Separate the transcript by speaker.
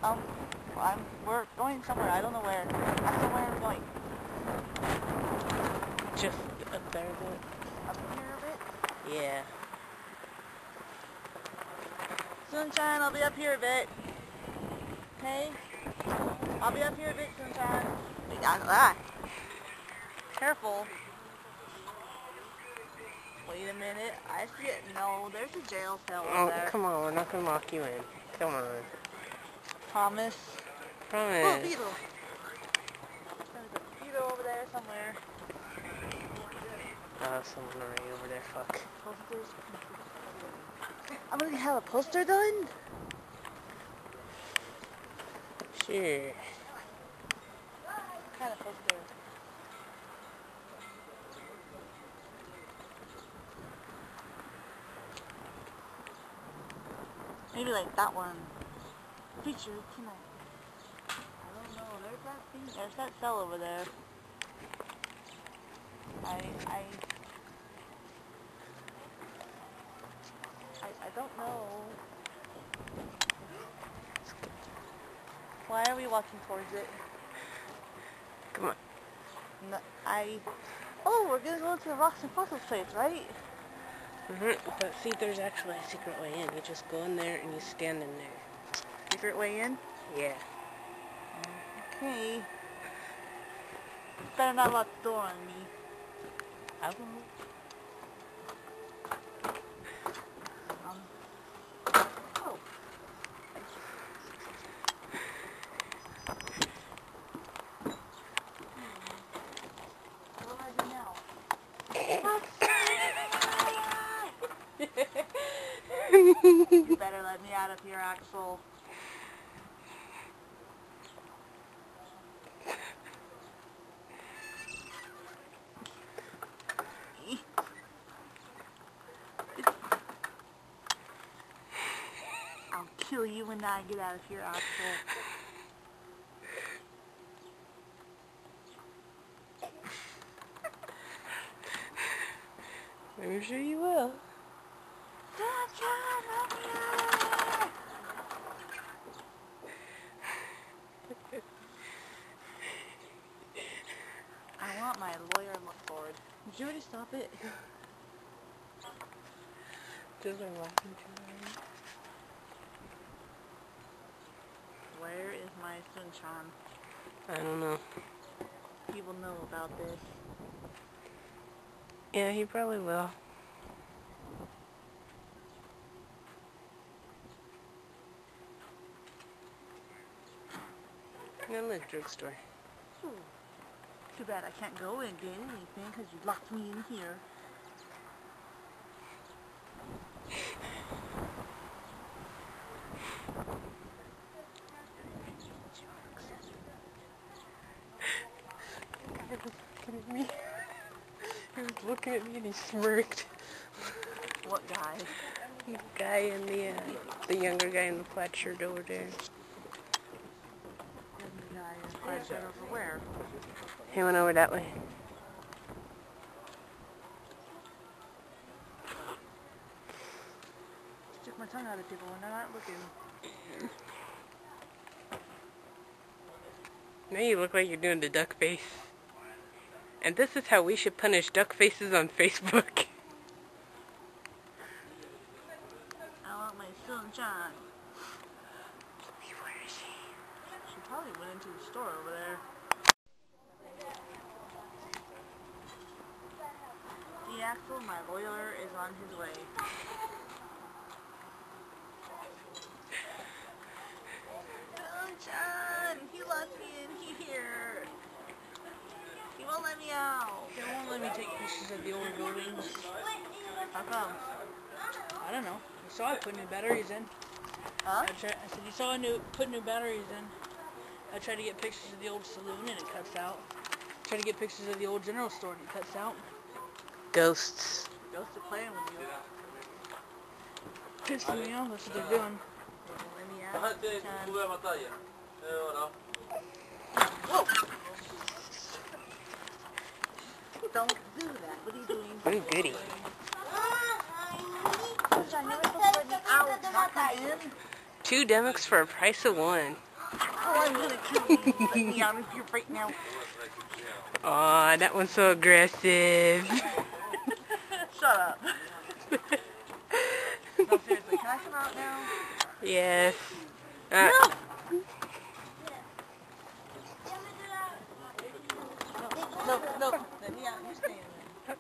Speaker 1: We're going somewhere. I don't know where. I don't know where we're going.
Speaker 2: Just up there a bit.
Speaker 1: Up here a bit?
Speaker 2: Yeah.
Speaker 1: Sunshine, I'll be up here a bit. Okay? I'll be up here a bit, Sunshine. Careful. Wait a minute. I see it. No, there's a jail cell over there.
Speaker 2: Come on. We're not going to lock you in. Come on.
Speaker 1: Promise.
Speaker 2: Promise.
Speaker 1: Oh, beetle. There's a beetle over there somewhere.
Speaker 2: Someone already over there. Fuck.
Speaker 1: Posters. I'm gonna have a poster done?
Speaker 2: Sure.
Speaker 1: What kind of poster? Maybe like that one. Feature tonight. I don't know. There's that thing. There's that cell over there. I don't know. Why are we walking towards it?
Speaker 2: Come on.
Speaker 1: No, oh, we're gonna go to the Rocks and Fossils place, right?
Speaker 2: But see, there's actually a secret way in. You just go in there and you stand in there.
Speaker 1: Secret way in?
Speaker 2: Yeah.
Speaker 1: Okay. Better not lock the door on me.
Speaker 2: I won't.
Speaker 1: Oh. What do I do now? You better let me out of here, Axel. I'll kill you when I get out of here, Axel.
Speaker 2: I'm sure you will.
Speaker 1: Sunshine, let me out! I want my lawyer sword. Did you already stop it?
Speaker 2: Just like walking to me.
Speaker 1: Where is my Sunshine?
Speaker 2: I don't know.
Speaker 1: He will know about this.
Speaker 2: Yeah, he probably will. I'm in the drugstore.
Speaker 1: Ooh. Too bad I can't go and get anything because you locked me in here.
Speaker 2: He was looking at me and he smirked.
Speaker 1: What guy?
Speaker 2: The guy in the younger guy in the plaid shirt over there.
Speaker 1: The guy in plaid shirt over where?
Speaker 2: He went over that way.
Speaker 1: Stick my tongue out at people when they're not looking.
Speaker 2: Now you look like you're doing the duck face. And this is how we should punish duck faces on Facebook.
Speaker 1: I want my Sunshine.
Speaker 2: Where is she?
Speaker 1: She probably went into the store over there. The Axel, my lawyer, is on his way. Sunshine! He locked me in here! He won't let me out!
Speaker 2: They won't let me take pictures of the old buildings.
Speaker 1: How come?
Speaker 2: I don't know. You saw I put new batteries in.
Speaker 1: Huh?
Speaker 2: I said you saw put new batteries in. I tried to get pictures of the old saloon and it cuts out. Try to get pictures of the old general store and it cuts out. Ghosts.
Speaker 1: Ghosts are playing with you.
Speaker 2: Pissing me off, that's what they're doing.
Speaker 1: Let me out.
Speaker 2: Whoa!
Speaker 1: Don't do that. What are you doing?
Speaker 2: Ooh, goody.
Speaker 1: Sunshine, you're supposed to let me out, not come in.
Speaker 2: 2 demics for a price of 1.
Speaker 1: I'm gonna kill you. Let me out of here right now.
Speaker 3: Aw, that one's so aggressive.
Speaker 1: Shut up. No, seriously, can I come out now?
Speaker 3: Yes.
Speaker 1: No! No, no. Let me out. You stay in there.